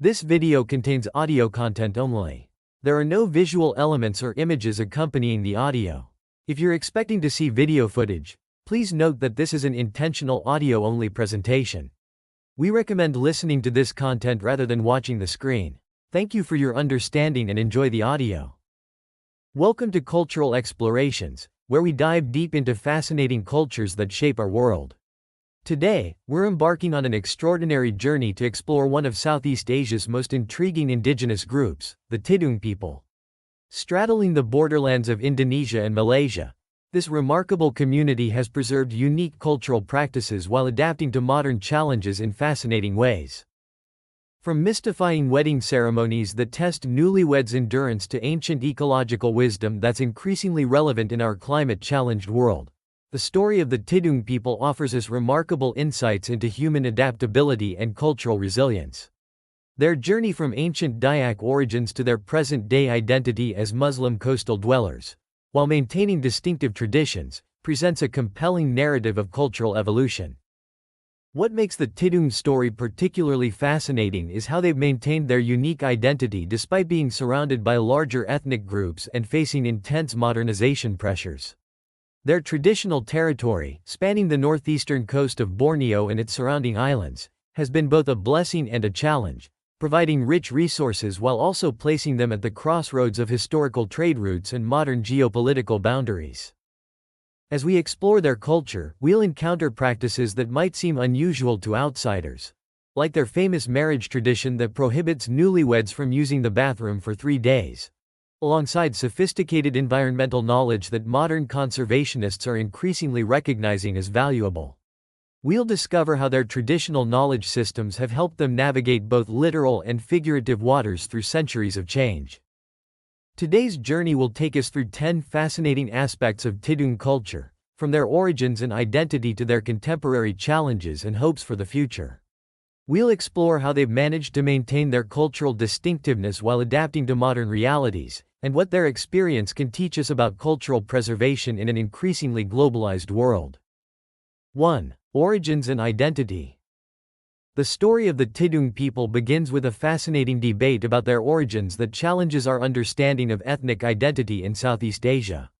This video contains audio content only. There are no visual elements or images accompanying the audio. If you're expecting to see video footage, please note that this is an intentional audio-only presentation. We recommend listening to this content rather than watching the screen. Thank you for your understanding and enjoy the audio. Welcome to Cultural Explorations, where we dive deep into fascinating cultures that shape our world. Today, we're embarking on an extraordinary journey to explore one of Southeast Asia's most intriguing indigenous groups, the Tidung people. Straddling the borderlands of Indonesia and Malaysia, this remarkable community has preserved unique cultural practices while adapting to modern challenges in fascinating ways. From mystifying wedding ceremonies that test newlyweds' endurance to ancient ecological wisdom that's increasingly relevant in our climate-challenged world, the story of the Tidung people offers us remarkable insights into human adaptability and cultural resilience. Their journey from ancient Dayak origins to their present-day identity as Muslim coastal dwellers, while maintaining distinctive traditions, presents a compelling narrative of cultural evolution. What makes the Tidung story particularly fascinating is how they've maintained their unique identity despite being surrounded by larger ethnic groups and facing intense modernization pressures. Their traditional territory, spanning the northeastern coast of Borneo and its surrounding islands, has been both a blessing and a challenge, providing rich resources while also placing them at the crossroads of historical trade routes and modern geopolitical boundaries. As we explore their culture, we'll encounter practices that might seem unusual to outsiders, like their famous marriage tradition that prohibits newlyweds from using the bathroom for 3 days. Alongside sophisticated environmental knowledge that modern conservationists are increasingly recognizing as valuable. We'll discover how their traditional knowledge systems have helped them navigate both literal and figurative waters through centuries of change. Today's journey will take us through 10 fascinating aspects of Tidung culture, from their origins and identity to their contemporary challenges and hopes for the future. We'll explore how they've managed to maintain their cultural distinctiveness while adapting to modern realities, and what their experience can teach us about cultural preservation in an increasingly globalized world. 1. Origins and identity. The story of the Tidung people begins with a fascinating debate about their origins that challenges our understanding of ethnic identity in Southeast Asia.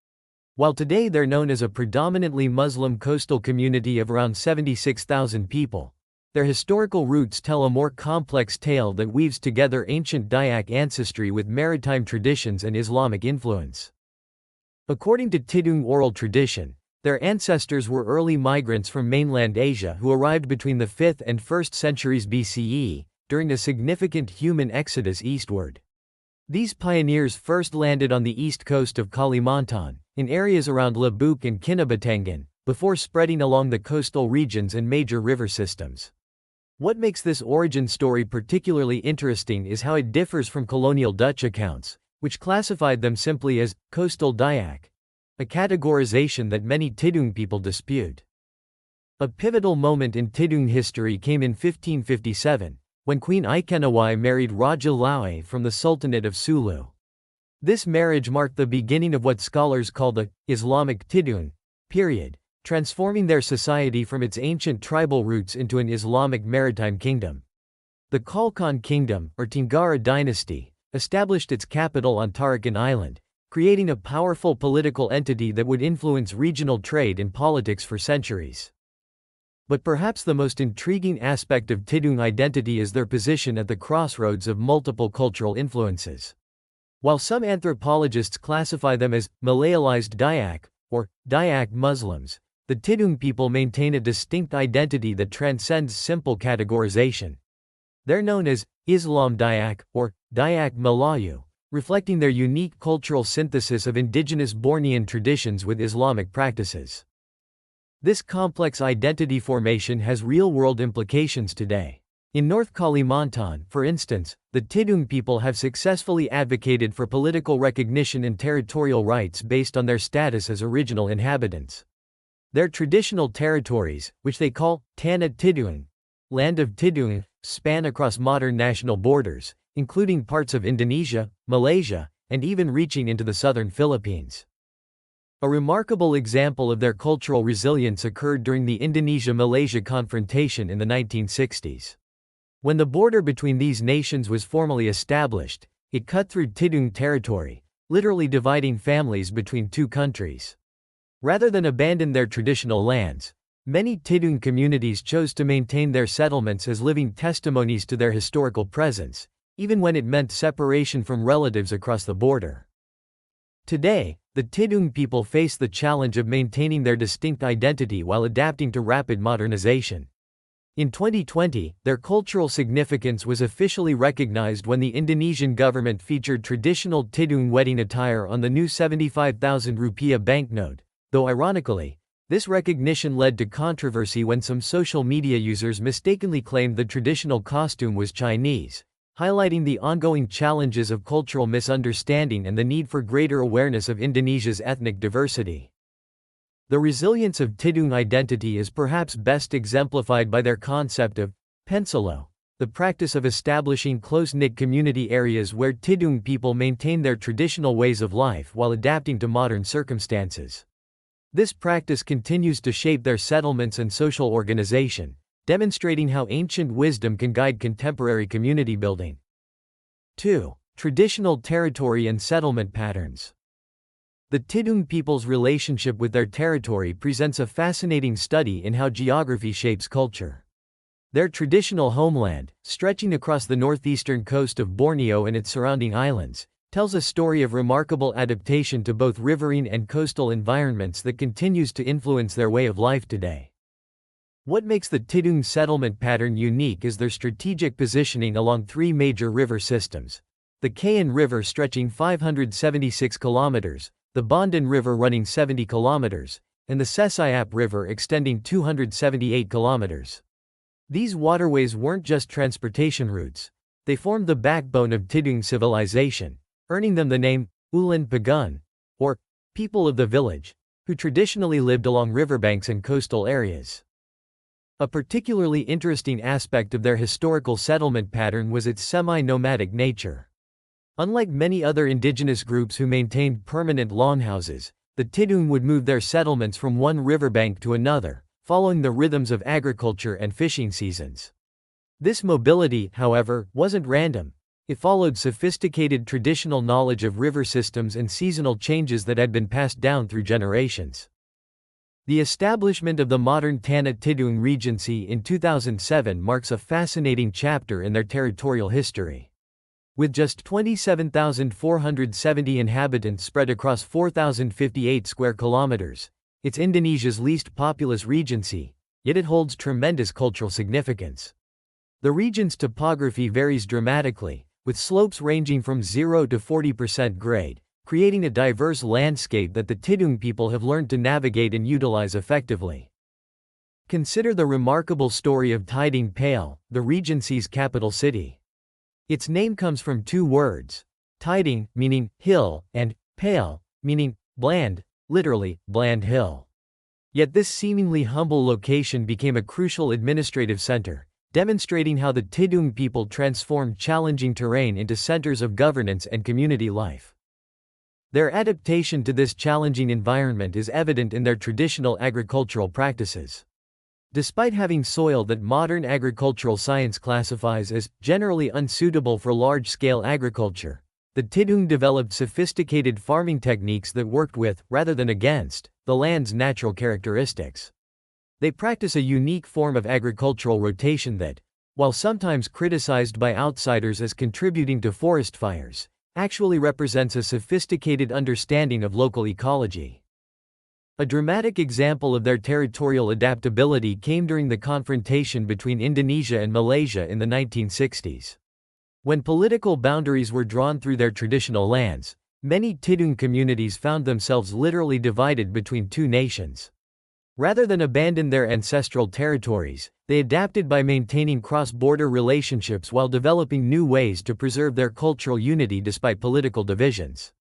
While today they're known as a predominantly Muslim coastal community of around 76,000 people, their historical roots tell a more complex tale that weaves together ancient Dayak ancestry with maritime traditions and Islamic influence. According to Tidung oral tradition, their ancestors were early migrants from mainland Asia who arrived between the 5th and 1st centuries BCE, during a significant human exodus eastward. These pioneers first landed on the east coast of Kalimantan, in areas around Labuk and Kinabatangan, before spreading along the coastal regions and major river systems. What makes this origin story particularly interesting is how it differs from colonial Dutch accounts, which classified them simply as coastal Dayak, a categorization that many Tidung people dispute. A pivotal moment in Tidung history came in 1557, when Queen Ikenawai married Raja Lawe from the Sultanate of Sulu. This marriage marked the beginning of what scholars call the Islamic Tidung period, transforming their society from its ancient tribal roots into an Islamic maritime kingdom. The Kalkan Kingdom, or Tenggara dynasty, established its capital on Tarakan Island, creating a powerful political entity that would influence regional trade and politics for centuries. But perhaps the most intriguing aspect of Tidung identity is their position at the crossroads of multiple cultural influences. While some anthropologists classify them as Malayalized Dayak, or Dayak Muslims, the Tidung people maintain a distinct identity that transcends simple categorization. They're known as Islam Dayak, or Dayak Melayu, reflecting their unique cultural synthesis of indigenous Bornean traditions with Islamic practices. This complex identity formation has real-world implications today. In North Kalimantan, for instance, the Tidung people have successfully advocated for political recognition and territorial rights based on their status as original inhabitants. Their traditional territories, which they call Tanah Tidung, land of Tidung, span across modern national borders, including parts of Indonesia, Malaysia, and even reaching into the southern Philippines. A remarkable example of their cultural resilience occurred during the Indonesia-Malaysia confrontation in the 1960s. When the border between these nations was formally established, it cut through Tidung territory, literally dividing families between two countries. Rather than abandon their traditional lands, many Tidung communities chose to maintain their settlements as living testimonies to their historical presence, even when it meant separation from relatives across the border. Today, the Tidung people face the challenge of maintaining their distinct identity while adapting to rapid modernization. In 2020, their cultural significance was officially recognized when the Indonesian government featured traditional Tidung wedding attire on the new 75,000 rupiah banknote, though ironically, this recognition led to controversy when some social media users mistakenly claimed the traditional costume was Chinese, highlighting the ongoing challenges of cultural misunderstanding and the need for greater awareness of Indonesia's ethnic diversity. The resilience of Tidung identity is perhaps best exemplified by their concept of penselo, the practice of establishing close-knit community areas where Tidung people maintain their traditional ways of life while adapting to modern circumstances. This practice continues to shape their settlements and social organization, demonstrating how ancient wisdom can guide contemporary community building. 2. Traditional territory and settlement patterns. The Tidung people's relationship with their territory presents a fascinating study in how geography shapes culture. Their traditional homeland, stretching across the northeastern coast of Borneo and its surrounding islands, tells a story of remarkable adaptation to both riverine and coastal environments that continues to influence their way of life today. What makes the Tidung settlement pattern unique is their strategic positioning along three major river systems: the Kayan River stretching 576 kilometers, the Bondan River running 70 kilometers, and the Sesayap River extending 278 kilometers. These waterways weren't just transportation routes, they formed the backbone of Tidung civilization, earning them the name Ulan Pagun, or people of the village, who traditionally lived along riverbanks and coastal areas. A particularly interesting aspect of their historical settlement pattern was its semi-nomadic nature. Unlike many other indigenous groups who maintained permanent longhouses, the Tidung would move their settlements from one riverbank to another, following the rhythms of agriculture and fishing seasons. This mobility, however, wasn't random. It followed sophisticated traditional knowledge of river systems and seasonal changes that had been passed down through generations. The establishment of the modern Tanah Tidung Regency in 2007 marks a fascinating chapter in their territorial history. With just 27,470 inhabitants spread across 4,058 square kilometers, it's Indonesia's least populous regency, yet it holds tremendous cultural significance. The region's topography varies dramatically, with slopes ranging from 0 to 40% grade, creating a diverse landscape that the Tidung people have learned to navigate and utilize effectively. Consider the remarkable story of Tidung Pale, the regency's capital city. Its name comes from two words, Tidung, meaning hill, and Pale, meaning bland, literally, bland hill. Yet this seemingly humble location became a crucial administrative center, demonstrating how the Tidung people transformed challenging terrain into centers of governance and community life. Their adaptation to this challenging environment is evident in their traditional agricultural practices. Despite having soil that modern agricultural science classifies as generally unsuitable for large-scale agriculture, the Tidung developed sophisticated farming techniques that worked with, rather than against, the land's natural characteristics. They practice a unique form of agricultural rotation that, while sometimes criticized by outsiders as contributing to forest fires, actually represents a sophisticated understanding of local ecology. A dramatic example of their territorial adaptability came during the confrontation between Indonesia and Malaysia in the 1960s. When political boundaries were drawn through their traditional lands, many Tidung communities found themselves literally divided between two nations. Rather than abandon their ancestral territories, they adapted by maintaining cross-border relationships while developing new ways to preserve their cultural unity despite political divisions.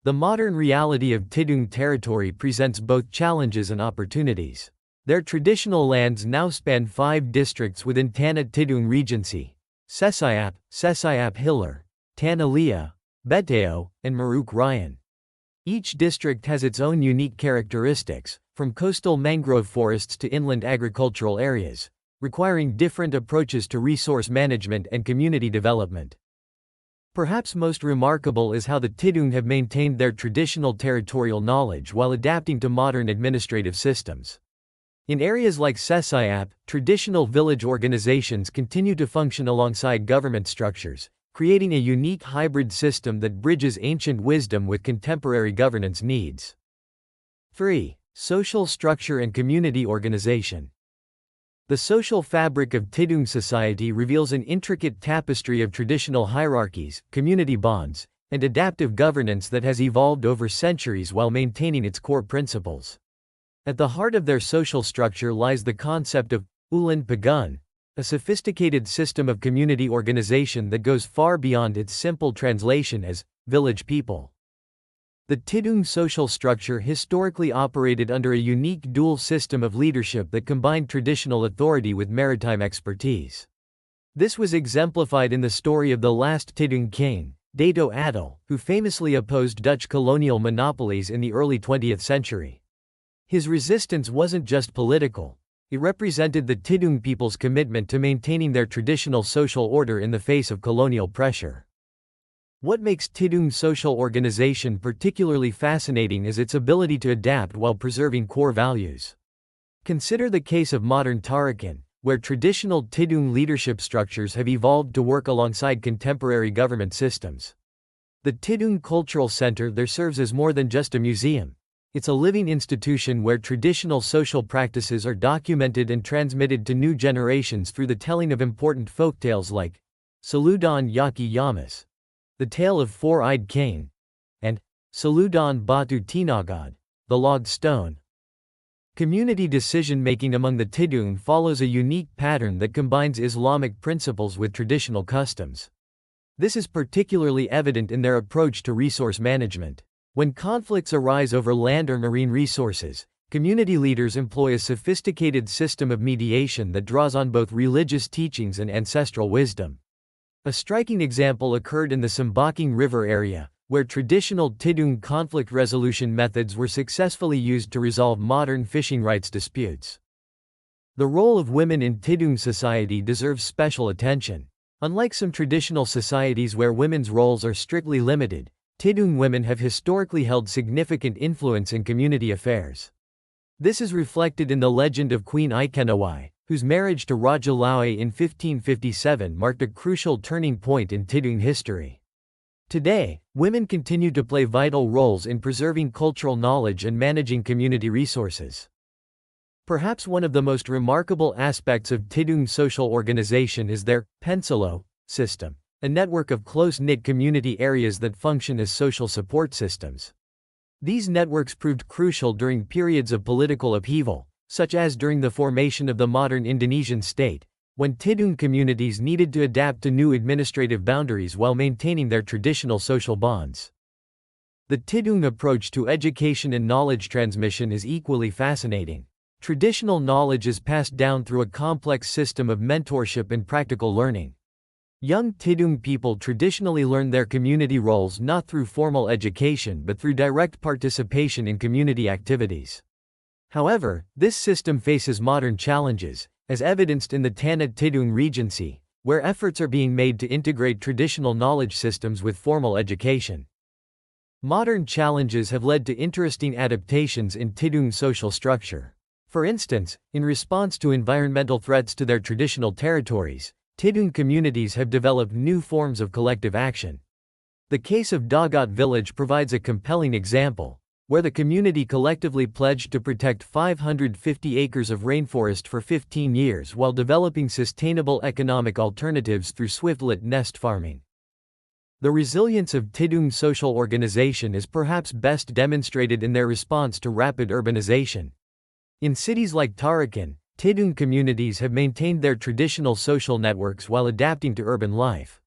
The modern reality of Tidung territory presents both challenges and opportunities. Their traditional lands now span 5 districts within Tanah Tidung Regency: Sesayap, Sesayap Hilir, Tanah Lia, Beteo, and Meruk Ryan. Each district has its own unique characteristics, from coastal mangrove forests to inland agricultural areas, requiring different approaches to resource management and community development. Perhaps most remarkable is how the Tidung have maintained their traditional territorial knowledge while adapting to modern administrative systems. In areas like Sesayap, traditional village organizations continue to function alongside government structures, creating a unique hybrid system that bridges ancient wisdom with contemporary governance needs. 3. Social structure and community organization. The social fabric of Tidung society reveals an intricate tapestry of traditional hierarchies, community bonds, and adaptive governance that has evolved over centuries while maintaining its core principles. At the heart of their social structure lies the concept of Ulan Pagun, a sophisticated system of community organization that goes far beyond its simple translation as village people. The Tidung social structure historically operated under a unique dual system of leadership that combined traditional authority with maritime expertise. This was exemplified in the story of the last Tidung king, Dato Adil, who famously opposed Dutch colonial monopolies in the early 20th century. His resistance wasn't just political, it represented the Tidung people's commitment to maintaining their traditional social order in the face of colonial pressure. What makes Tidung social organization particularly fascinating is its ability to adapt while preserving core values. Consider the case of modern Tarakan, where traditional Tidung leadership structures have evolved to work alongside contemporary government systems. The Tidung Cultural Center there serves as more than just a museum. It's a living institution where traditional social practices are documented and transmitted to new generations through the telling of important folktales like Saludan Yaki Yamas, the Tale of Four-Eyed Cain, and Saludan Batu Tinagad, the Log Stone. Community decision-making among the Tidung follows a unique pattern that combines Islamic principles with traditional customs. This is particularly evident in their approach to resource management. When conflicts arise over land or marine resources, community leaders employ a sophisticated system of mediation that draws on both religious teachings and ancestral wisdom. A striking example occurred in the Sambaking River area, where traditional Tidung conflict resolution methods were successfully used to resolve modern fishing rights disputes. The role of women in Tidung society deserves special attention. Unlike some traditional societies where women's roles are strictly limited, Tidung women have historically held significant influence in community affairs. This is reflected in the legend of Queen Ikenawai, whose marriage to Raja Lawe in 1557 marked a crucial turning point in Tidung history. Today, women continue to play vital roles in preserving cultural knowledge and managing community resources. Perhaps one of the most remarkable aspects of Tidung social organization is their Pensalo system, a network of close-knit community areas that function as social support systems. These networks proved crucial during periods of political upheaval, such as during the formation of the modern Indonesian state, when Tidung communities needed to adapt to new administrative boundaries while maintaining their traditional social bonds. The Tidung approach to education and knowledge transmission is equally fascinating. Traditional knowledge is passed down through a complex system of mentorship and practical learning. Young Tidung people traditionally learn their community roles not through formal education but through direct participation in community activities. However, this system faces modern challenges, as evidenced in the Tanah Tidung Regency, where efforts are being made to integrate traditional knowledge systems with formal education. Modern challenges have led to interesting adaptations in Tidung social structure. For instance, in response to environmental threats to their traditional territories, Tidung communities have developed new forms of collective action. The case of Dagat village provides a compelling example, where the community collectively pledged to protect 550 acres of rainforest for 15 years while developing sustainable economic alternatives through swiftlet nest farming. The resilience of Tidung social organization is perhaps best demonstrated in their response to rapid urbanization. In cities like Tarakan, Tidung communities have maintained their traditional social networks while adapting to urban life.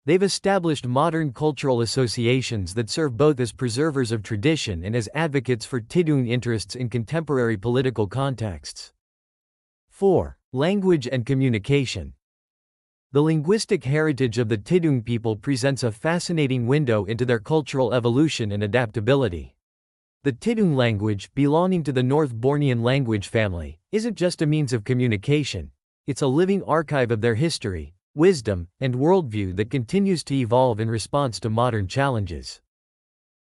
They've established modern cultural associations that serve both as preservers of tradition and as advocates for Tidung interests in contemporary political contexts. 4. Language and communication. The linguistic heritage of the Tidung people presents a fascinating window into their cultural evolution and adaptability. The Tidung language, belonging to the North Bornean language family, isn't just a means of communication, It's a living archive of their history, wisdom, and worldview that continues to evolve in response to modern challenges.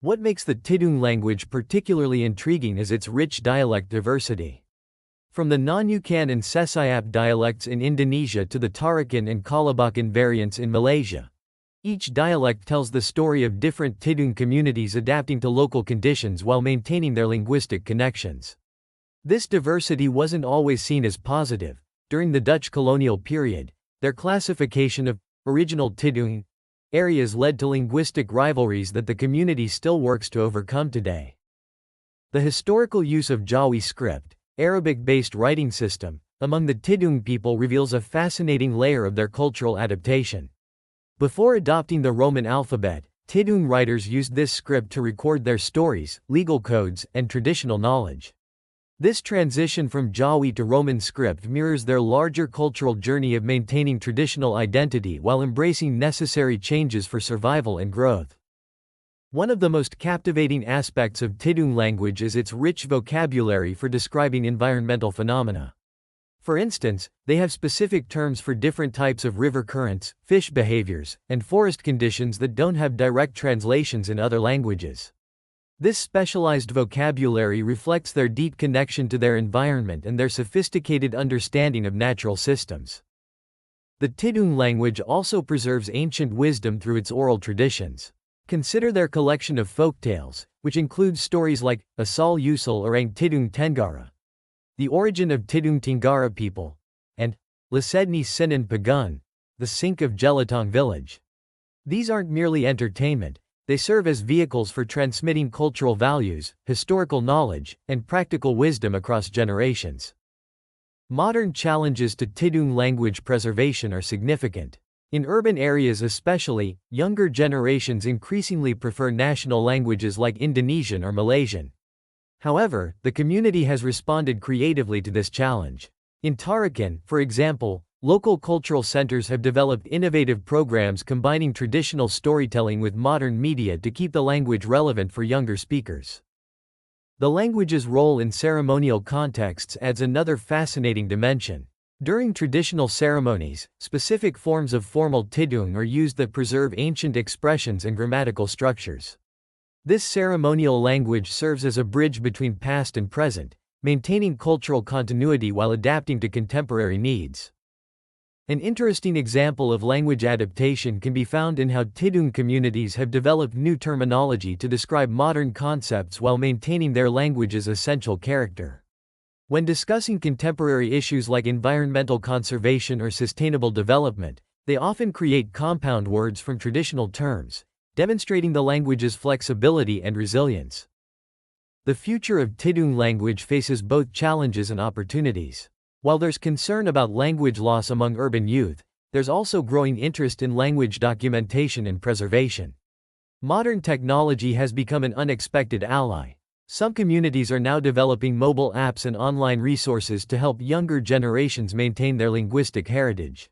What makes the Tidung language particularly intriguing is its rich dialect diversity. From the Nunukan and Sesayap dialects in Indonesia to the Tarakan and Kalabakan variants in Malaysia, each dialect tells the story of different Tidung communities adapting to local conditions while maintaining their linguistic connections. This diversity wasn't always seen as positive. During the Dutch colonial period, their classification of original Tidung areas led to linguistic rivalries that the community still works to overcome today. The historical use of Jawi script, Arabic-based writing system, among the Tidung people reveals a fascinating layer of their cultural adaptation. Before adopting the Roman alphabet, Tidung writers used this script to record their stories, legal codes, and traditional knowledge. This transition from Jawi to Roman script mirrors their larger cultural journey of maintaining traditional identity while embracing necessary changes for survival and growth. One of the most captivating aspects of Tidung language is its rich vocabulary for describing environmental phenomena. For instance, they have specific terms for different types of river currents, fish behaviors, and forest conditions that don't have direct translations in other languages. This specialized vocabulary reflects their deep connection to their environment and their sophisticated understanding of natural systems. The Tidung language also preserves ancient wisdom through its oral traditions. Consider their collection of folktales, which includes stories like Asal Usul Orang Tidung Tenggara, the origin of Tidung Tenggara people, and Lesedni Sinan Pagun, the sink of Jelitong village. These aren't merely entertainment. They serve as vehicles for transmitting cultural values, historical knowledge, and practical wisdom across generations. Modern challenges to Tidung language preservation are significant. In urban areas especially, younger generations increasingly prefer national languages like Indonesian or Malaysian. However, the community has responded creatively to this challenge. In Tarakan, for example, local cultural centers have developed innovative programs combining traditional storytelling with modern media to keep the language relevant for younger speakers. The language's role in ceremonial contexts adds another fascinating dimension. During traditional ceremonies, specific forms of formal Tidung are used that preserve ancient expressions and grammatical structures. This ceremonial language serves as a bridge between past and present, maintaining cultural continuity while adapting to contemporary needs. An interesting example of language adaptation can be found in how Tidung communities have developed new terminology to describe modern concepts while maintaining their language's essential character. When discussing contemporary issues like environmental conservation or sustainable development, they often create compound words from traditional terms, demonstrating the language's flexibility and resilience. The future of Tidung language faces both challenges and opportunities. While there's concern about language loss among urban youth, there's also growing interest in language documentation and preservation. Modern technology has become an unexpected ally. Some communities are now developing mobile apps and online resources to help younger generations maintain their linguistic heritage.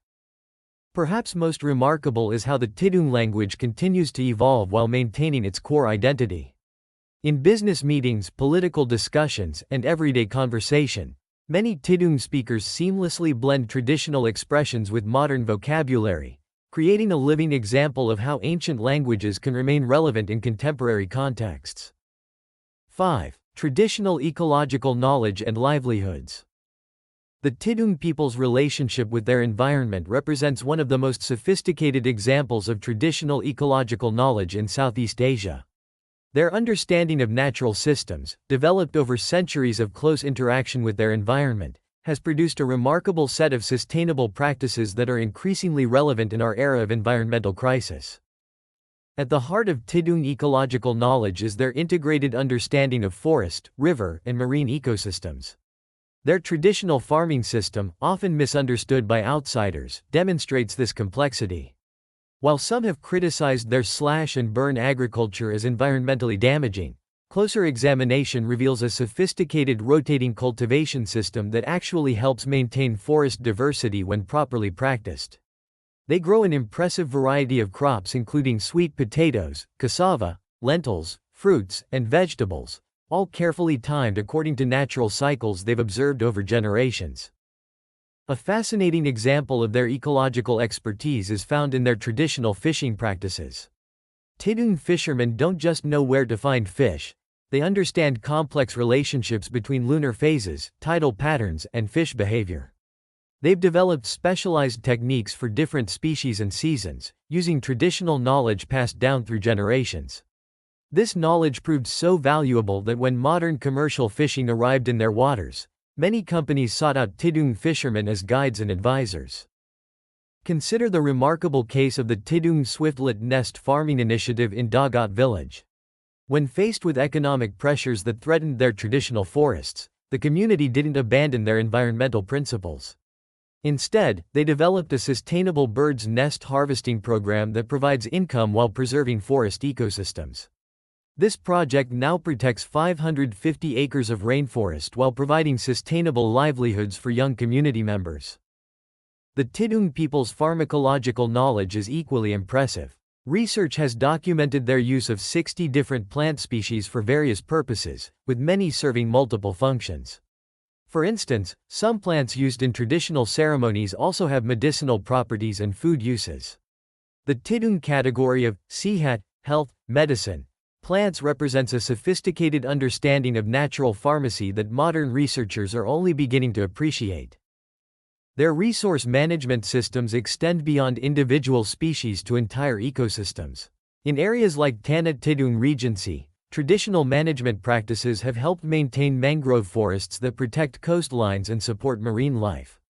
Perhaps most remarkable is how the Tidung language continues to evolve while maintaining its core identity. In business meetings, political discussions, and everyday conversation, many Tidung speakers seamlessly blend traditional expressions with modern vocabulary, creating a living example of how ancient languages can remain relevant in contemporary contexts. 5. Traditional ecological knowledge and livelihoods. The Tidung people's relationship with their environment represents one of the most sophisticated examples of traditional ecological knowledge in Southeast Asia. Their understanding of natural systems, developed over centuries of close interaction with their environment, has produced a remarkable set of sustainable practices that are increasingly relevant in our era of environmental crisis. At the heart of Tidung ecological knowledge is their integrated understanding of forest, river, and marine ecosystems. Their traditional farming system, often misunderstood by outsiders, demonstrates this complexity. While some have criticized their slash-and-burn agriculture as environmentally damaging, closer examination reveals a sophisticated rotating cultivation system that actually helps maintain forest diversity when properly practiced. They grow an impressive variety of crops including sweet potatoes, cassava, lentils, fruits, and vegetables, all carefully timed according to natural cycles they've observed over generations. A fascinating example of their ecological expertise is found in their traditional fishing practices. Tidung fishermen don't just know where to find fish, they understand complex relationships between lunar phases, tidal patterns, and fish behavior. They've developed specialized techniques for different species and seasons, using traditional knowledge passed down through generations. This knowledge proved so valuable that when modern commercial fishing arrived in their waters, many companies sought out Tidung fishermen as guides and advisors. Consider the remarkable case of the Tidung swiftlet nest farming initiative in Dagat village. When faced with economic pressures that threatened their traditional forests, the community didn't abandon their environmental principles. Instead, they developed a sustainable bird's nest harvesting program that provides income while preserving forest ecosystems. This project now protects 550 acres of rainforest while providing sustainable livelihoods for young community members. The Tidung people's pharmacological knowledge is equally impressive. Research has documented their use of 60 different plant species for various purposes, with many serving multiple functions. For instance, some plants used in traditional ceremonies also have medicinal properties and food uses. The Tidung category of Sihat, health, medicine, plants represents a sophisticated understanding of natural pharmacy that modern researchers are only beginning to appreciate. Their resource management systems extend beyond individual species to entire ecosystems. In areas like Tanah Tidung Regency, traditional management practices have helped maintain mangrove forests that protect coastlines and support marine life.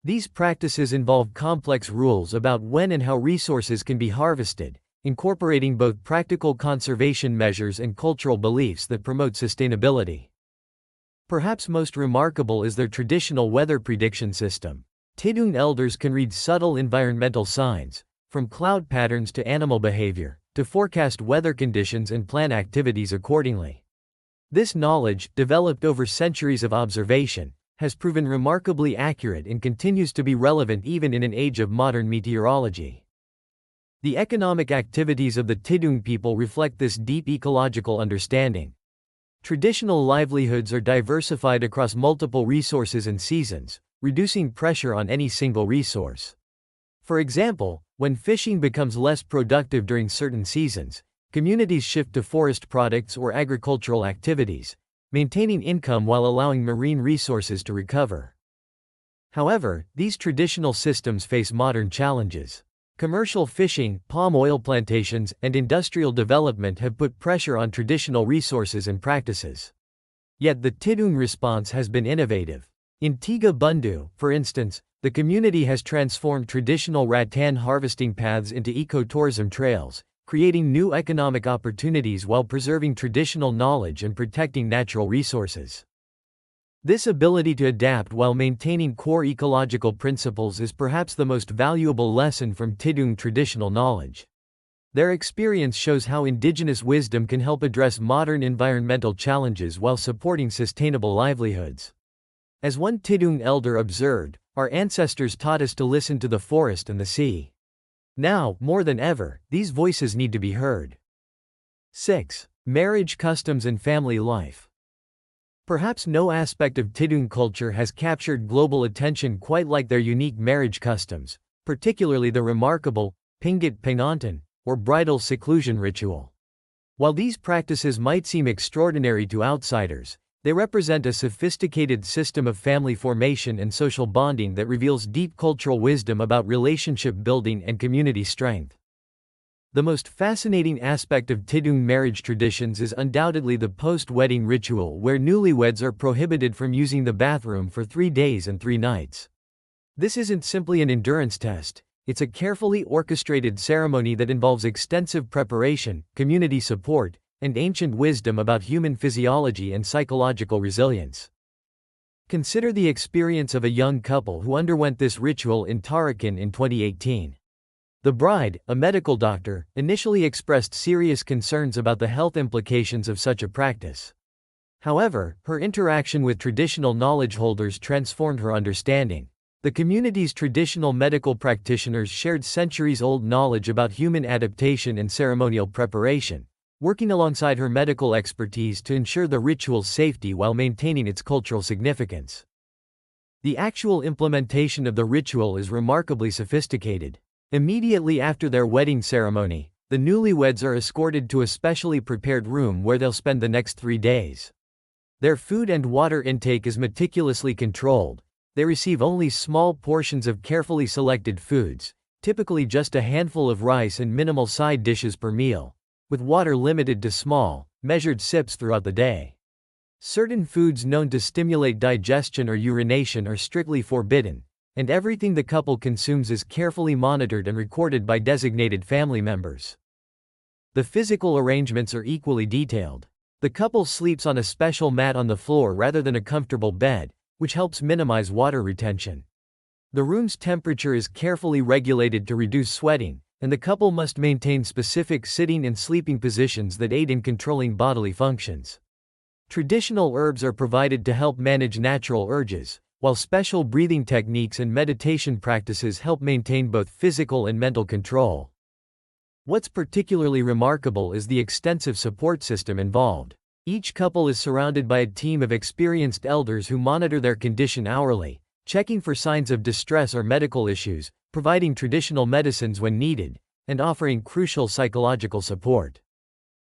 These practices involve complex rules about when and how resources can be harvested, incorporating both practical conservation measures and cultural beliefs that promote sustainability. Perhaps most remarkable is their traditional weather prediction system. Tidung elders can read subtle environmental signs, from cloud patterns to animal behavior, to forecast weather conditions and plan activities accordingly. This knowledge, developed over centuries of observation, has proven remarkably accurate and continues to be relevant even in an age of modern meteorology. The economic activities of the Tidung people reflect this deep ecological understanding. Traditional livelihoods are diversified across multiple resources and seasons, reducing pressure on any single resource. For example, when fishing becomes less productive during certain seasons, communities shift to forest products or agricultural activities, maintaining income while allowing marine resources to recover. However, these traditional systems face modern challenges. Commercial fishing, palm oil plantations, and industrial development have put pressure on traditional resources and practices. Yet the Tidung response has been innovative. In Tiga Bundu, for instance, the community has transformed traditional rattan harvesting paths into ecotourism trails, creating new economic opportunities while preserving traditional knowledge and protecting natural resources. This ability to adapt while maintaining core ecological principles is perhaps the most valuable lesson from Tidung traditional knowledge. Their experience shows how indigenous wisdom can help address modern environmental challenges while supporting sustainable livelihoods. As one Tidung elder observed, our ancestors taught us to listen to the forest and the sea. Now, more than ever, these voices need to be heard. 6. Marriage customs and family life. Perhaps no aspect of Tidung culture has captured global attention quite like their unique marriage customs, particularly the remarkable Pinggit Pengantin, or bridal seclusion ritual. While these practices might seem extraordinary to outsiders, they represent a sophisticated system of family formation and social bonding that reveals deep cultural wisdom about relationship building and community strength. The most fascinating aspect of Tidung marriage traditions is undoubtedly the post-wedding ritual where newlyweds are prohibited from using the bathroom for 3 days and 3 nights. This isn't simply an endurance test, it's a carefully orchestrated ceremony that involves extensive preparation, community support, and ancient wisdom about human physiology and psychological resilience. Consider the experience of a young couple who underwent this ritual in Tarakan in 2018. The bride, a medical doctor, initially expressed serious concerns about the health implications of such a practice. However, her interaction with traditional knowledge holders transformed her understanding. The community's traditional medical practitioners shared centuries-old knowledge about human adaptation and ceremonial preparation, working alongside her medical expertise to ensure the ritual's safety while maintaining its cultural significance. The actual implementation of the ritual is remarkably sophisticated. Immediately after their wedding ceremony, the newlyweds are escorted to a specially prepared room where they'll spend the next 3 days. Their food and water intake is meticulously controlled. They receive only small portions of carefully selected foods, typically just a handful of rice and minimal side dishes per meal, with water limited to small, measured sips throughout the day. Certain foods known to stimulate digestion or urination are strictly forbidden, and everything the couple consumes is carefully monitored and recorded by designated family members. The physical arrangements are equally detailed. The couple sleeps on a special mat on the floor rather than a comfortable bed, which helps minimize water retention. The room's temperature is carefully regulated to reduce sweating, and the couple must maintain specific sitting and sleeping positions that aid in controlling bodily functions. Traditional herbs are provided to help manage natural urges, while special breathing techniques and meditation practices help maintain both physical and mental control. What's particularly remarkable is the extensive support system involved. Each couple is surrounded by a team of experienced elders who monitor their condition hourly, checking for signs of distress or medical issues, providing traditional medicines when needed, and offering crucial psychological support.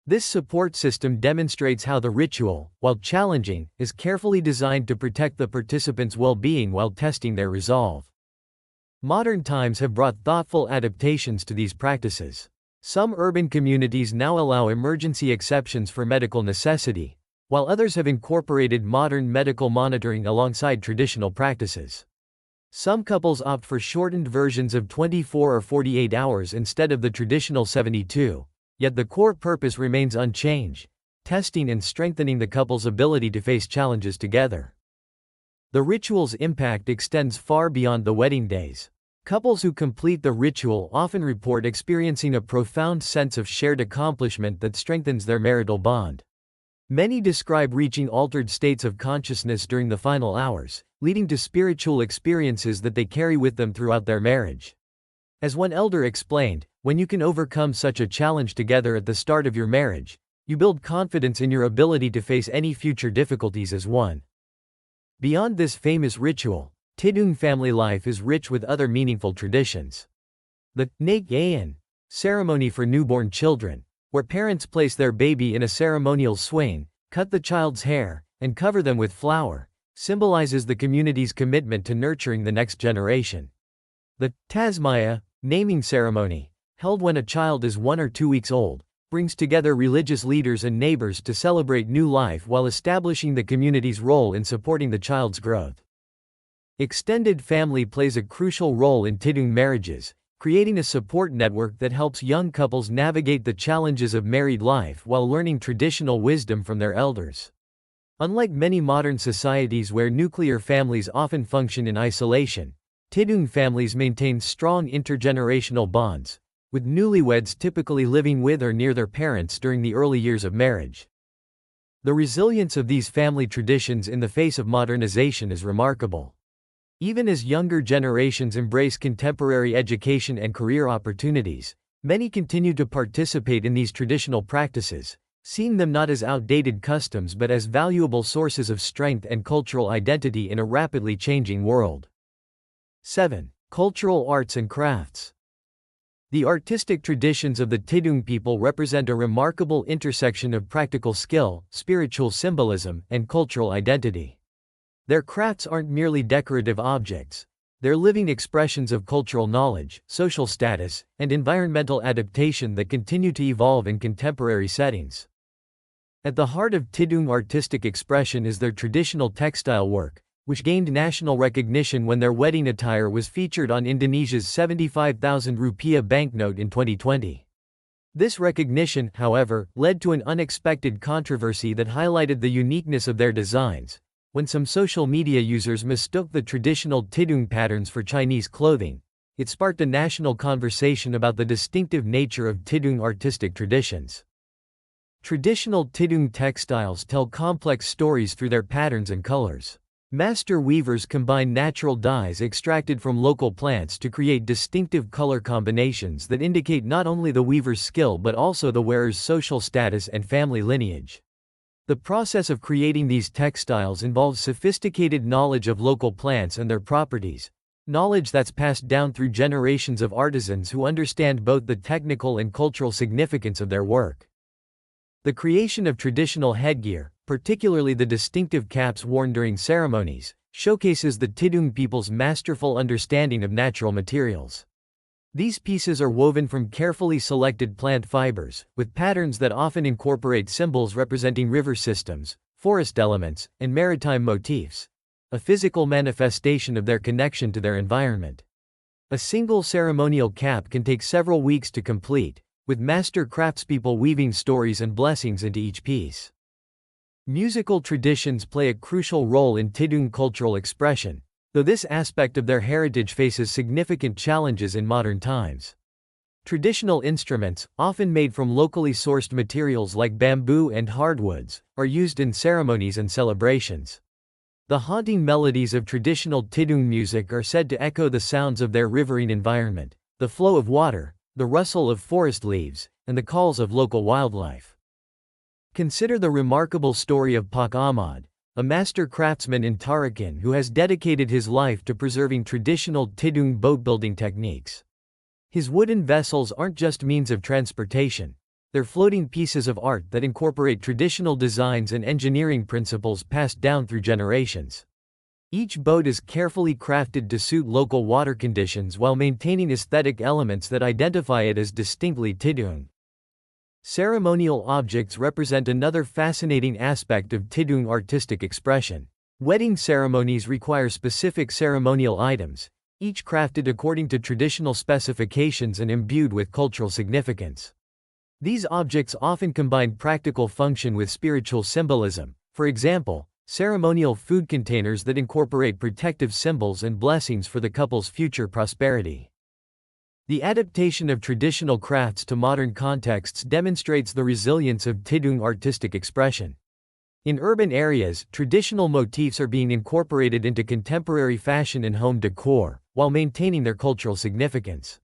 This support system demonstrates how the ritual, while challenging, is carefully designed to protect the participants' well-being while testing their resolve. Modern times have brought thoughtful adaptations to these practices. Some urban communities now allow emergency exceptions for medical necessity, while others have incorporated modern medical monitoring alongside traditional practices. Some couples opt for shortened versions of 24 or 48 hours instead of the traditional 72, yet the core purpose remains unchanged: testing and strengthening the couple's ability to face challenges together. The ritual's impact extends far beyond the wedding days. Couples who complete the ritual often report experiencing a profound sense of shared accomplishment that strengthens their marital bond. Many describe reaching altered states of consciousness during the final hours, leading to spiritual experiences that they carry with them throughout their marriage. As one elder explained, when you can overcome such a challenge together at the start of your marriage, you build confidence in your ability to face any future difficulties as one. Beyond this famous ritual, Tidung family life is rich with other meaningful traditions. The enigmatic ceremony for newborn children, where parents place their baby in a ceremonial swing, cut the child's hair, and cover them with flour, symbolizes the community's commitment to nurturing the next generation. The tasmaya naming ceremony, held when a child is 1 or 2 weeks old, brings together religious leaders and neighbors to celebrate new life while establishing the community's role in supporting the child's growth. Extended family plays a crucial role in Tidung marriages, creating a support network that helps young couples navigate the challenges of married life while learning traditional wisdom from their elders. Unlike many modern societies where nuclear families often function in isolation, Tidung families maintain strong intergenerational bonds, with newlyweds typically living with or near their parents during the early years of marriage. The resilience of these family traditions in the face of modernization is remarkable. Even as younger generations embrace contemporary education and career opportunities, many continue to participate in these traditional practices, seeing them not as outdated customs but as valuable sources of strength and cultural identity in a rapidly changing world. 7. Cultural arts and crafts. The artistic traditions of the Tidung people represent a remarkable intersection of practical skill, spiritual symbolism, and cultural identity. Their crafts aren't merely decorative objects. They're living expressions of cultural knowledge, social status, and environmental adaptation that continue to evolve in contemporary settings. At the heart of Tidung artistic expression is their traditional textile work, which gained national recognition when their wedding attire was featured on Indonesia's 75,000 rupiah banknote in 2020. This recognition, however, led to an unexpected controversy that highlighted the uniqueness of their designs. When some social media users mistook the traditional Tidung patterns for Chinese clothing, it sparked a national conversation about the distinctive nature of Tidung artistic traditions. Traditional Tidung textiles tell complex stories through their patterns and colors. Master weavers combine natural dyes extracted from local plants to create distinctive color combinations that indicate not only the weaver's skill but also the wearer's social status and family lineage. The process of creating these textiles involves sophisticated knowledge of local plants and their properties, knowledge that's passed down through generations of artisans who understand both the technical and cultural significance of their work. The creation of traditional headgear, particularly the distinctive caps worn during ceremonies, showcases the Tidung people's masterful understanding of natural materials. These pieces are woven from carefully selected plant fibers, with patterns that often incorporate symbols representing river systems, forest elements, and maritime motifs, a physical manifestation of their connection to their environment. A single ceremonial cap can take several weeks to complete, with master craftspeople weaving stories and blessings into each piece. Musical traditions play a crucial role in Tidung cultural expression, though this aspect of their heritage faces significant challenges in modern times. Traditional instruments, often made from locally sourced materials like bamboo and hardwoods, are used in ceremonies and celebrations. The haunting melodies of traditional Tidung music are said to echo the sounds of their riverine environment, the flow of water, the rustle of forest leaves, and the calls of local wildlife. Consider the remarkable story of Pak Ahmad, a master craftsman in Tarakan who has dedicated his life to preserving traditional Tidung boat-building techniques. His wooden vessels aren't just means of transportation, they're floating pieces of art that incorporate traditional designs and engineering principles passed down through generations. Each boat is carefully crafted to suit local water conditions while maintaining aesthetic elements that identify it as distinctly Tidung. Ceremonial objects represent another fascinating aspect of Tidung artistic expression. Wedding ceremonies require specific ceremonial items, each crafted according to traditional specifications and imbued with cultural significance. These objects often combine practical function with spiritual symbolism, for example, ceremonial food containers that incorporate protective symbols and blessings for the couple's future prosperity. The adaptation of traditional crafts to modern contexts demonstrates the resilience of Tidung artistic expression. In urban areas, traditional motifs are being incorporated into contemporary fashion and home decor, while maintaining their cultural significance.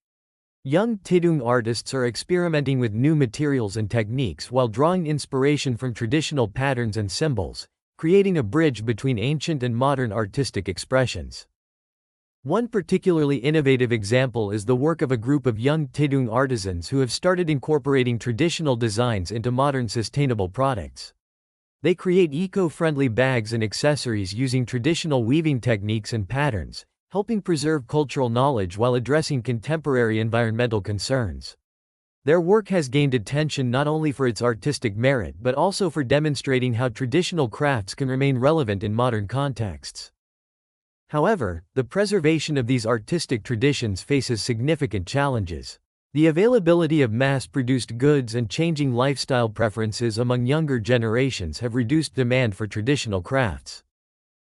Young Tidung artists are experimenting with new materials and techniques while drawing inspiration from traditional patterns and symbols, creating a bridge between ancient and modern artistic expressions. One particularly innovative example is the work of a group of young Tidung artisans who have started incorporating traditional designs into modern sustainable products. They create eco-friendly bags and accessories using traditional weaving techniques and patterns, helping preserve cultural knowledge while addressing contemporary environmental concerns. Their work has gained attention not only for its artistic merit but also for demonstrating how traditional crafts can remain relevant in modern contexts. However, the preservation of these artistic traditions faces significant challenges. The availability of mass-produced goods and changing lifestyle preferences among younger generations have reduced demand for traditional crafts.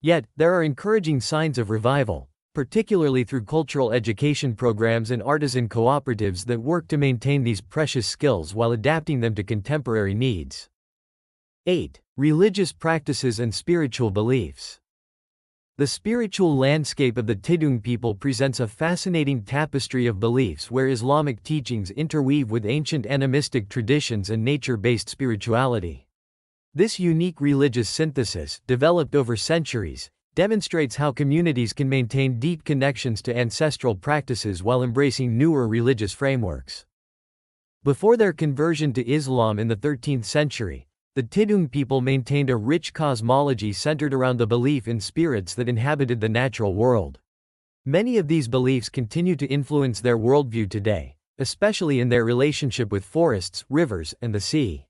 Yet, there are encouraging signs of revival, particularly through cultural education programs and artisan cooperatives that work to maintain these precious skills while adapting them to contemporary needs. 8. Religious practices and spiritual beliefs. The spiritual landscape of the Tidung people presents a fascinating tapestry of beliefs where Islamic teachings interweave with ancient animistic traditions and nature-based spirituality. This unique religious synthesis, developed over centuries, demonstrates how communities can maintain deep connections to ancestral practices while embracing newer religious frameworks. Before their conversion to Islam in the 13th century, the Tidung people maintained a rich cosmology centered around the belief in spirits that inhabited the natural world. Many of these beliefs continue to influence their worldview today, especially in their relationship with forests, rivers, and the sea.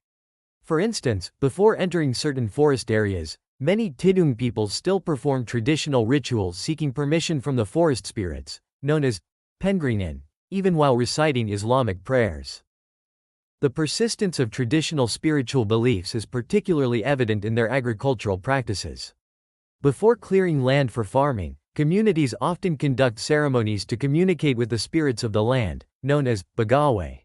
For instance, before entering certain forest areas, many Tidung people still perform traditional rituals seeking permission from the forest spirits, known as pengreenan, even while reciting Islamic prayers. The persistence of traditional spiritual beliefs is particularly evident in their agricultural practices. Before clearing land for farming, communities often conduct ceremonies to communicate with the spirits of the land, known as bagawe.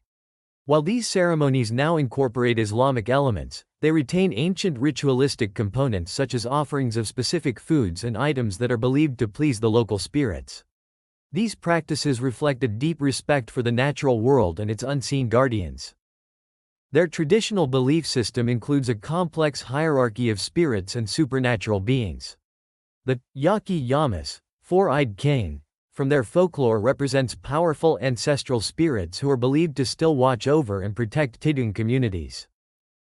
While these ceremonies now incorporate Islamic elements, they retain ancient ritualistic components such as offerings of specific foods and items that are believed to please the local spirits. These practices reflect a deep respect for the natural world and its unseen guardians. Their traditional belief system includes a complex hierarchy of spirits and supernatural beings. The Yaki Yamas, four-eyed king, from their folklore represents powerful ancestral spirits who are believed to still watch over and protect Tidung communities.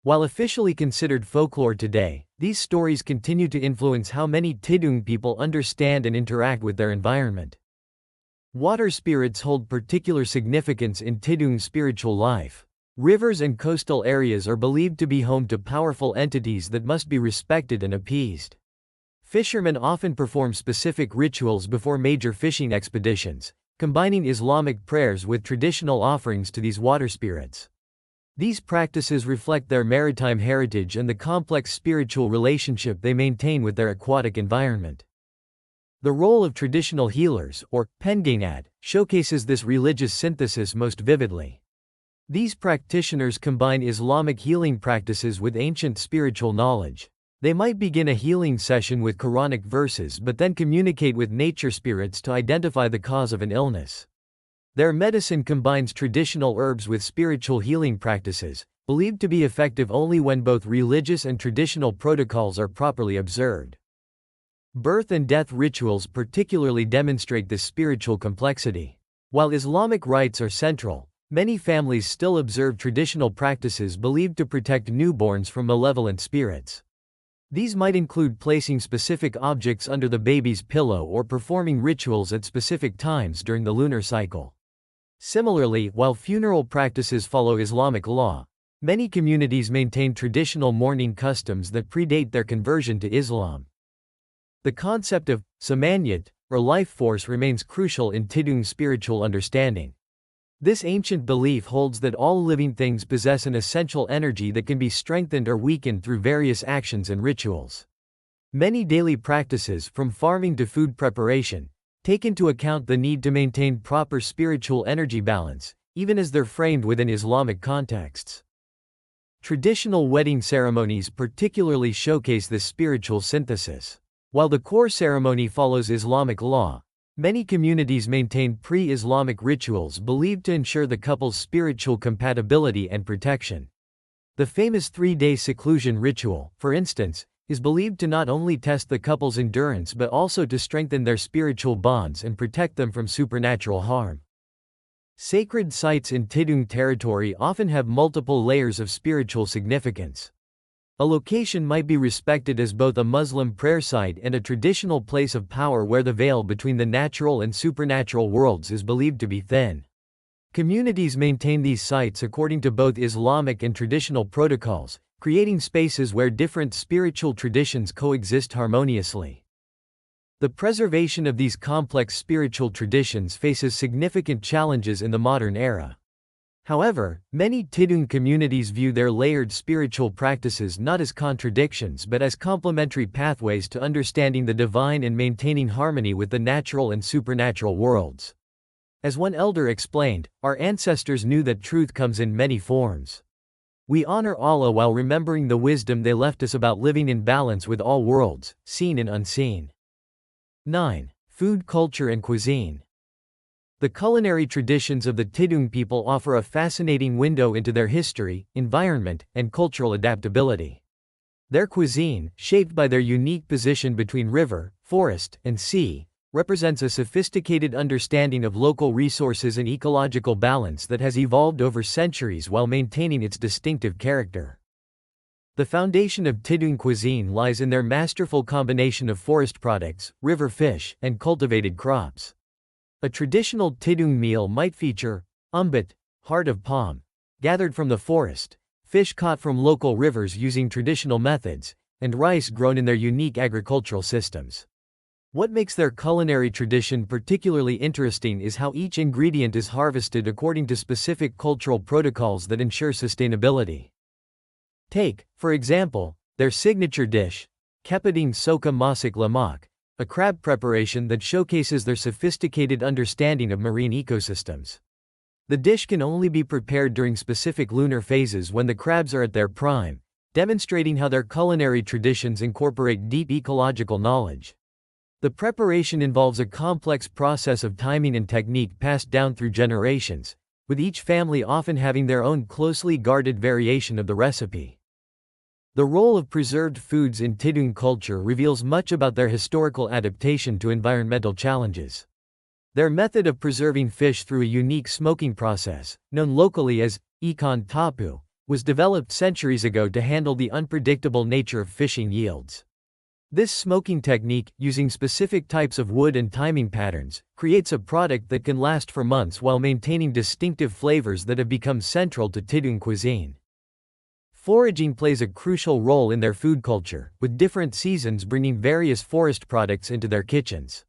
While officially considered folklore today, these stories continue to influence how many Tidung people understand and interact with their environment. Water spirits hold particular significance in Tidung spiritual life. Rivers and coastal areas are believed to be home to powerful entities that must be respected and appeased. Fishermen often perform specific rituals before major fishing expeditions, combining Islamic prayers with traditional offerings to these water spirits. These practices reflect their maritime heritage and the complex spiritual relationship they maintain with their aquatic environment. The role of traditional healers, or pengangat, showcases this religious synthesis most vividly. These practitioners combine Islamic healing practices with ancient spiritual knowledge. They might begin a healing session with Quranic verses but then communicate with nature spirits to identify the cause of an illness. Their medicine combines traditional herbs with spiritual healing practices, believed to be effective only when both religious and traditional protocols are properly observed. Birth and death rituals particularly demonstrate this spiritual complexity. While Islamic rites are central, many families still observe traditional practices believed to protect newborns from malevolent spirits. These might include placing specific objects under the baby's pillow or performing rituals at specific times during the lunar cycle. Similarly, while funeral practices follow Islamic law, many communities maintain traditional mourning customs that predate their conversion to Islam. The concept of samanyat, or life force, remains crucial in Tidung spiritual understanding. This ancient belief holds that all living things possess an essential energy that can be strengthened or weakened through various actions and rituals. Many daily practices, from farming to food preparation, take into account the need to maintain proper spiritual energy balance, even as they're framed within Islamic contexts. Traditional wedding ceremonies particularly showcase this spiritual synthesis. While the core ceremony follows Islamic law, many communities maintain pre-Islamic rituals believed to ensure the couple's spiritual compatibility and protection. The famous 3-day seclusion ritual, for instance, is believed to not only test the couple's endurance but also to strengthen their spiritual bonds and protect them from supernatural harm. Sacred sites in Tidung territory often have multiple layers of spiritual significance. A location might be respected as both a Muslim prayer site and a traditional place of power where the veil between the natural and supernatural worlds is believed to be thin. Communities maintain these sites according to both Islamic and traditional protocols, creating spaces where different spiritual traditions coexist harmoniously. The preservation of these complex spiritual traditions faces significant challenges in the modern era. However, many Tidung communities view their layered spiritual practices not as contradictions but as complementary pathways to understanding the divine and maintaining harmony with the natural and supernatural worlds. As one elder explained, our ancestors knew that truth comes in many forms. We honor Allah while remembering the wisdom they left us about living in balance with all worlds, seen and unseen. 9. Food culture and cuisine. The culinary traditions of the Tidung people offer a fascinating window into their history, environment, and cultural adaptability. Their cuisine, shaped by their unique position between river, forest, and sea, represents a sophisticated understanding of local resources and ecological balance that has evolved over centuries while maintaining its distinctive character. The foundation of Tidung cuisine lies in their masterful combination of forest products, river fish, and cultivated crops. A traditional Tidung meal might feature umbit, heart of palm, gathered from the forest, fish caught from local rivers using traditional methods, and rice grown in their unique agricultural systems. What makes their culinary tradition particularly interesting is how each ingredient is harvested according to specific cultural protocols that ensure sustainability. Take, for example, their signature dish, kepading soka masak lemak, a crab preparation that showcases their sophisticated understanding of marine ecosystems. The dish can only be prepared during specific lunar phases when the crabs are at their prime, demonstrating how their culinary traditions incorporate deep ecological knowledge. The preparation involves a complex process of timing and technique passed down through generations, with each family often having their own closely guarded variation of the recipe. The role of preserved foods in Tidung culture reveals much about their historical adaptation to environmental challenges. Their method of preserving fish through a unique smoking process, known locally as ikan tapu, was developed centuries ago to handle the unpredictable nature of fishing yields. This smoking technique, using specific types of wood and timing patterns, creates a product that can last for months while maintaining distinctive flavors that have become central to Tidung cuisine. Foraging plays a crucial role in their food culture, with different seasons bringing various forest products into their kitchens.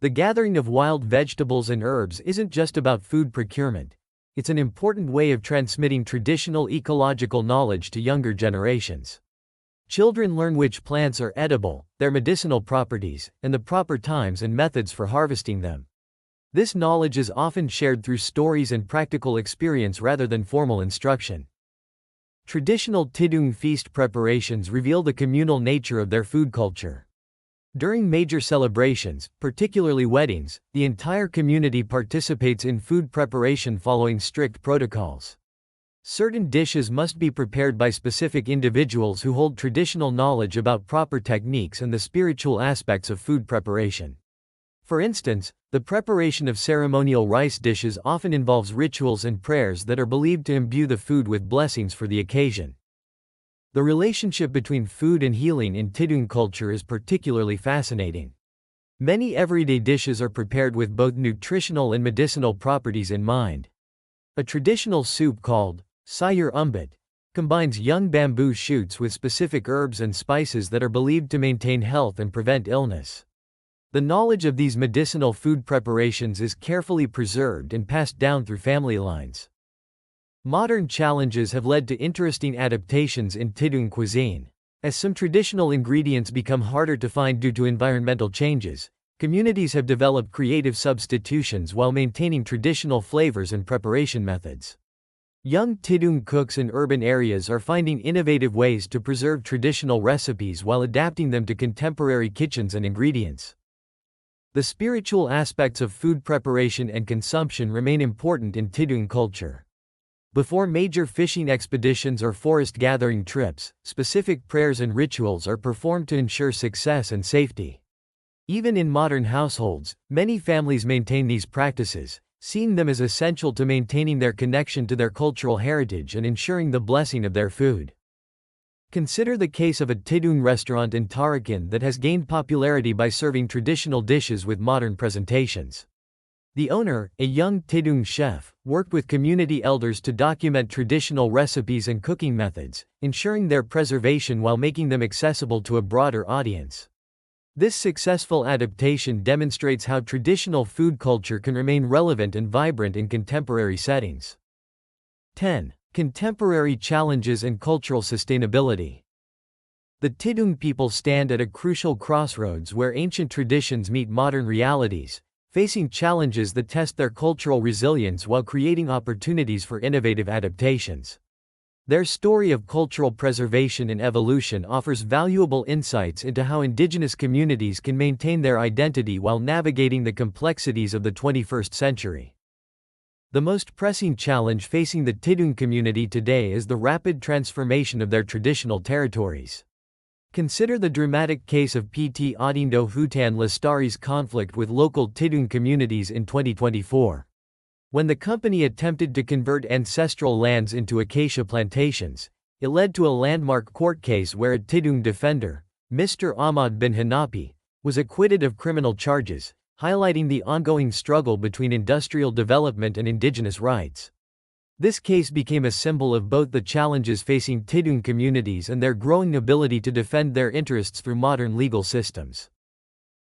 The gathering of wild vegetables and herbs isn't just about food procurement. It's an important way of transmitting traditional ecological knowledge to younger generations. Children learn which plants are edible, their medicinal properties, and the proper times and methods for harvesting them. This knowledge is often shared through stories and practical experience rather than formal instruction. Traditional Tidung feast preparations reveal the communal nature of their food culture. During major celebrations, particularly weddings, the entire community participates in food preparation following strict protocols. Certain dishes must be prepared by specific individuals who hold traditional knowledge about proper techniques and the spiritual aspects of food preparation. For instance, the preparation of ceremonial rice dishes often involves rituals and prayers that are believed to imbue the food with blessings for the occasion. The relationship between food and healing in Tidung culture is particularly fascinating. Many everyday dishes are prepared with both nutritional and medicinal properties in mind. A traditional soup called sayur umbut combines young bamboo shoots with specific herbs and spices that are believed to maintain health and prevent illness. The knowledge of these medicinal food preparations is carefully preserved and passed down through family lines. Modern challenges have led to interesting adaptations in Tidung cuisine. As some traditional ingredients become harder to find due to environmental changes, communities have developed creative substitutions while maintaining traditional flavors and preparation methods. Young Tidung cooks in urban areas are finding innovative ways to preserve traditional recipes while adapting them to contemporary kitchens and ingredients. The spiritual aspects of food preparation and consumption remain important in Tidung culture. Before major fishing expeditions or forest gathering trips, specific prayers and rituals are performed to ensure success and safety. Even in modern households, many families maintain these practices, seeing them as essential to maintaining their connection to their cultural heritage and ensuring the blessing of their food. Consider the case of a Tidung restaurant in Tarakan that has gained popularity by serving traditional dishes with modern presentations. The owner, a young Tidung chef, worked with community elders to document traditional recipes and cooking methods, ensuring their preservation while making them accessible to a broader audience. This successful adaptation demonstrates how traditional food culture can remain relevant and vibrant in contemporary settings. 10. Contemporary challenges and cultural sustainability. The Tidung people stand at a crucial crossroads where ancient traditions meet modern realities, facing challenges that test their cultural resilience while creating opportunities for innovative adaptations. Their story of cultural preservation and evolution offers valuable insights into how indigenous communities can maintain their identity while navigating the complexities of the 21st century. The most pressing challenge facing the Tidung community today is the rapid transformation of their traditional territories. Consider the dramatic case of PT Audindo Hutan Lestari's conflict with local Tidung communities in 2024. When the company attempted to convert ancestral lands into acacia plantations, it led to a landmark court case where a Tidung defender, Mr. Ahmad bin Hanapi, was acquitted of criminal charges, highlighting the ongoing struggle between industrial development and indigenous rights. This case became a symbol of both the challenges facing Tidung communities and their growing ability to defend their interests through modern legal systems.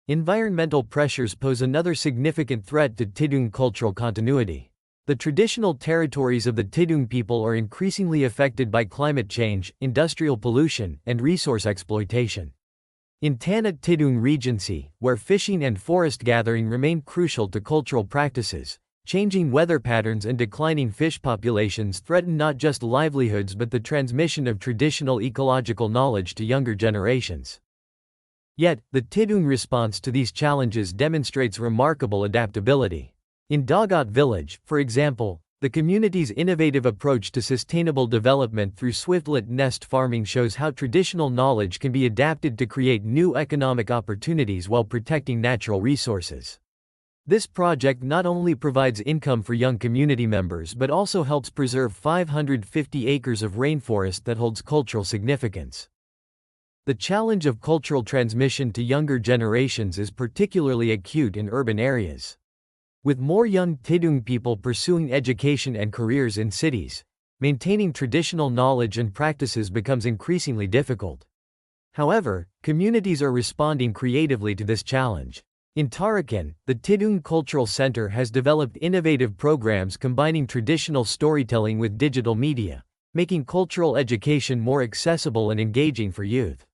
Environmental pressures pose another significant threat to Tidung cultural continuity. The traditional territories of the Tidung people are increasingly affected by climate change, industrial pollution, and resource exploitation. In Tanah Tidung Regency, where fishing and forest gathering remain crucial to cultural practices, changing weather patterns and declining fish populations threaten not just livelihoods but the transmission of traditional ecological knowledge to younger generations. Yet, the Tidung response to these challenges demonstrates remarkable adaptability. In Dagat village, for example, The community's innovative approach to sustainable development through swiftlet nest farming shows how traditional knowledge can be adapted to create new economic opportunities while protecting natural resources. This project not only provides income for young community members but also helps preserve 550 acres of rainforest that holds cultural significance. The challenge of cultural transmission to younger generations is particularly acute in urban areas. With more young Tidung people pursuing education and careers in cities, maintaining traditional knowledge and practices becomes increasingly difficult. However, communities are responding creatively to this challenge. In Tarakan, the Tidung Cultural Center has developed innovative programs combining traditional storytelling with digital media, making cultural education more accessible and engaging for youth.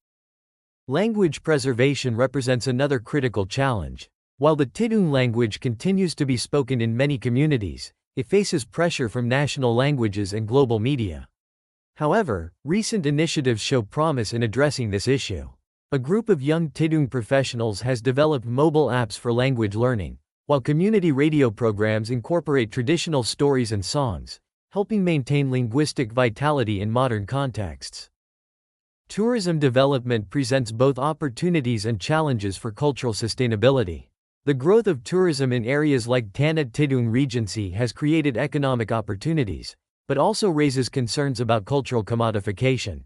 Language preservation represents another critical challenge. While the Tidung language continues to be spoken in many communities, it faces pressure from national languages and global media. However, recent initiatives show promise in addressing this issue. A group of young Tidung professionals has developed mobile apps for language learning, while community radio programs incorporate traditional stories and songs, helping maintain linguistic vitality in modern contexts. Tourism development presents both opportunities and challenges for cultural sustainability. The growth of tourism in areas like Tanah Tidung Regency has created economic opportunities, but also raises concerns about cultural commodification.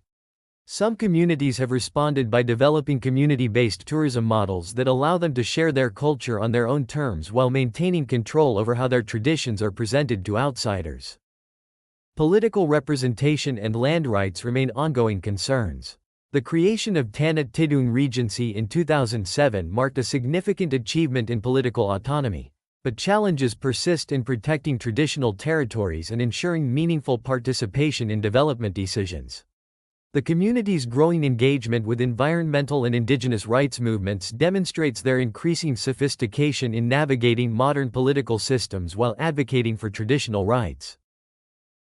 Some communities have responded by developing community-based tourism models that allow them to share their culture on their own terms while maintaining control over how their traditions are presented to outsiders. Political representation and land rights remain ongoing concerns. The creation of Tanah Tidung Regency in 2007 marked a significant achievement in political autonomy, but challenges persist in protecting traditional territories and ensuring meaningful participation in development decisions. The community's growing engagement with environmental and indigenous rights movements demonstrates their increasing sophistication in navigating modern political systems while advocating for traditional rights.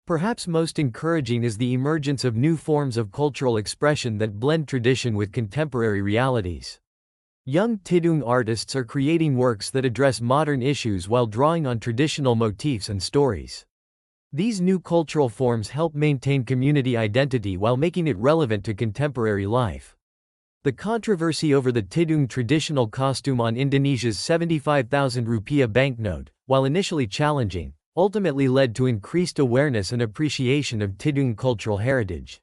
Perhaps most encouraging is the emergence of new forms of cultural expression that blend tradition with contemporary realities. Young Tidung artists are creating works that address modern issues while drawing on traditional motifs and stories. These new cultural forms help maintain community identity while making it relevant to contemporary life. The controversy over the Tidung traditional costume on Indonesia's 75,000 rupiah banknote, while initially challenging, ultimately led to increased awareness and appreciation of Tidung cultural heritage.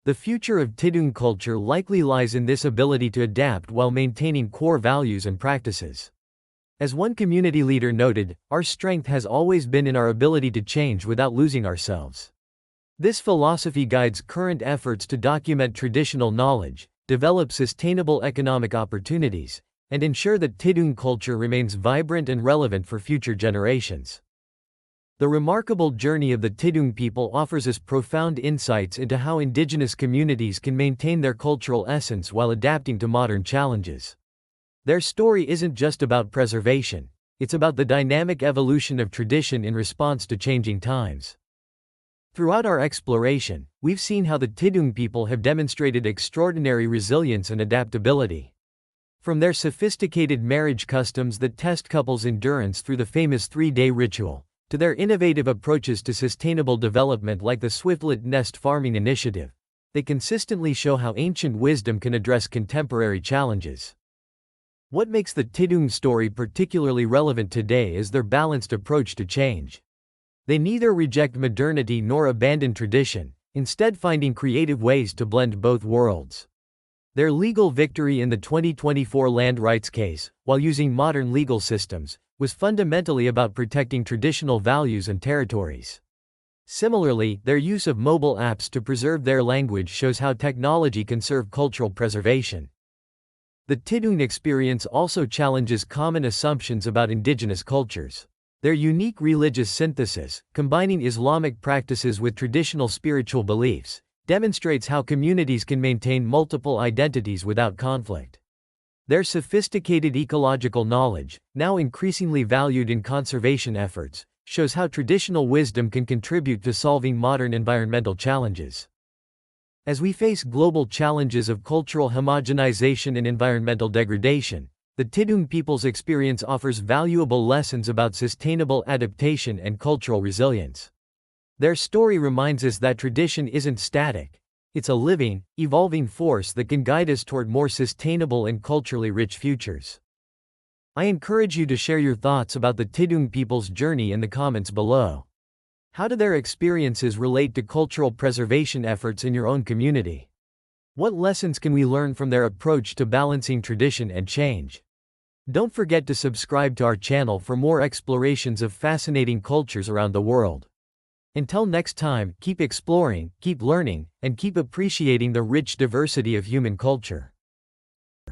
The future of Tidung culture likely lies in this ability to adapt while maintaining core values and practices. As one community leader noted, "Our strength has always been in our ability to change without losing ourselves." This philosophy guides current efforts to document traditional knowledge, develop sustainable economic opportunities, and ensure that Tidung culture remains vibrant and relevant for future generations. The remarkable journey of the Tidung people offers us profound insights into how indigenous communities can maintain their cultural essence while adapting to modern challenges. Their story isn't just about preservation, it's about the dynamic evolution of tradition in response to changing times. Throughout our exploration, we've seen how the Tidung people have demonstrated extraordinary resilience and adaptability. From their sophisticated marriage customs that test couples' endurance through the famous three-day ritual, to their innovative approaches to sustainable development like the Swiftlet Nest Farming Initiative, they consistently show how ancient wisdom can address contemporary challenges. What makes the Tidung story particularly relevant today is their balanced approach to change. They neither reject modernity nor abandon tradition, instead finding creative ways to blend both worlds. Their legal victory in the 2024 land rights case, while using modern legal systems, was fundamentally about protecting traditional values and territories. Similarly, their use of mobile apps to preserve their language shows how technology can serve cultural preservation. The Tidung experience also challenges common assumptions about indigenous cultures. Their unique religious synthesis, combining Islamic practices with traditional spiritual beliefs, demonstrates how communities can maintain multiple identities without conflict. Their sophisticated ecological knowledge, now increasingly valued in conservation efforts, shows how traditional wisdom can contribute to solving modern environmental challenges. As we face global challenges of cultural homogenization and environmental degradation, The Tidung people's experience offers valuable lessons about sustainable adaptation and cultural resilience. Their story reminds us that tradition isn't static. It's a living, evolving force that can guide us toward more sustainable and culturally rich futures. I encourage you to share your thoughts about the Tidung people's journey in the comments below. How do their experiences relate to cultural preservation efforts in your own community? What lessons can we learn from their approach to balancing tradition and change? Don't forget to subscribe to our channel for more explorations of fascinating cultures around the world. Until next time, keep exploring, keep learning, and keep appreciating the rich diversity of human culture.